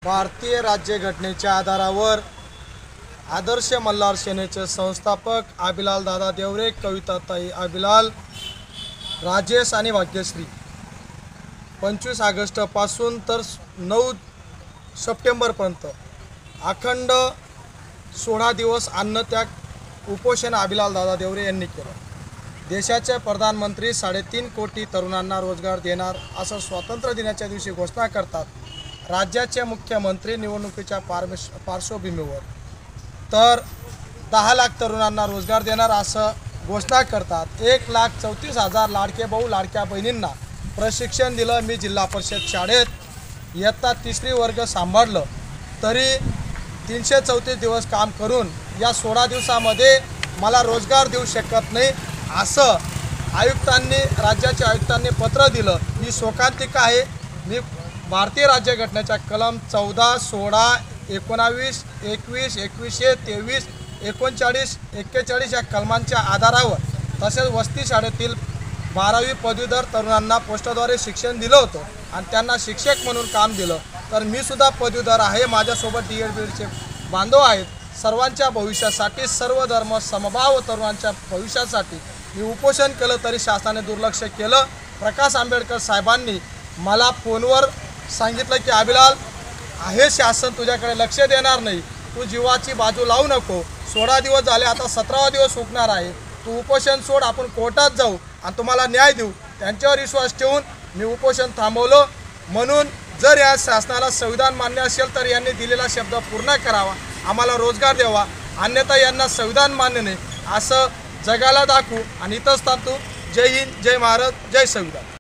भारतीय राज्यघटनेच्या आधारावर आदर्श मल्हार सेनेचे संस्थापक आबिलाल दादा देवरे, कविताताई आबिलाल, राजेश आणि भाग्यश्री 25 ऑगस्टपासून तर 9 सप्टेंबरपर्यंत अखंड 16 दिवस अन्नत्याग उपोषण आबिलाल दादा देवरे यांनी केलं। देशाचे प्रधानमंत्री 3.5 कोटी तरुणांना रोजगार देणार असं स्वातंत्र्य दिनाच्या दिवशी घोषणा करतात। राज्याचे मुख्यमंत्री निवडणुकीच्या पार्श्वभूमीवर तर 10 लाख तरुणांना रोजगार देणार असं घोषणा करतात। 1,34,000 लाडके भाऊ लाडक्या बहिणींना प्रशिक्षण दिलं। मी जिल्हा परिषद शाळेत इयत्ता 3री वर्ग सांभाळलं तरी 334 दिवस काम करून या 16 दिवसामध्ये मला रोजगार देऊ शकत नाही असं राज्याच्या आयुक्तांनी पत्र दिलं। ही शोकांतिका आहे। मी भारतीय राज्यघटनेच्या कलम 14, 16, 19, 21, 21, 23, 39, 41 या कलमांच्या आधारावर तसेच वस्ती शाळेतील 12वी पदवीधर तरुणांना पोस्टाद्वारे शिक्षण दिलं होतं आणि त्यांना शिक्षक म्हणून काम दिलं। तर मी सुद्धा पदवीधर आहे, माझ्यासोबत DED बांधव आहेत। सर्वांच्या भविष्यासाठी, सर्व धर्म समभाव तरुणांच्या भविष्यासाठी मी उपोषण केलं तरी शासनाने दुर्लक्ष केलं। प्रकाश आंबेडकर साहेबांनी मला फोनवर सांगितलं की आबिलाल, हे शासन तुझ्याकडे लक्ष देणार नाही, तू जीवाची बाजू लावू नको। 16 दिवस झाले, आता 17वा दिवस हुकणार आहे, तू उपोषण सोड, आपण कोर्टात जाऊ आणि तुम्हाला न्याय देऊ। त्यांच्यावर विश्वास ठेवून मी उपोषण थांबवलं। म्हणून जर या शासनाला संविधान मान्य असेल तर यांनी दिलेला शब्द पूर्ण करावा, आम्हाला रोजगार द्यावा, अन्यथा यांना संविधान मान्य नाही असं जगाला दाखवू आणि इथंच थांबतो। जय हिंद, जय महाराष्ट्र, जय संविधान।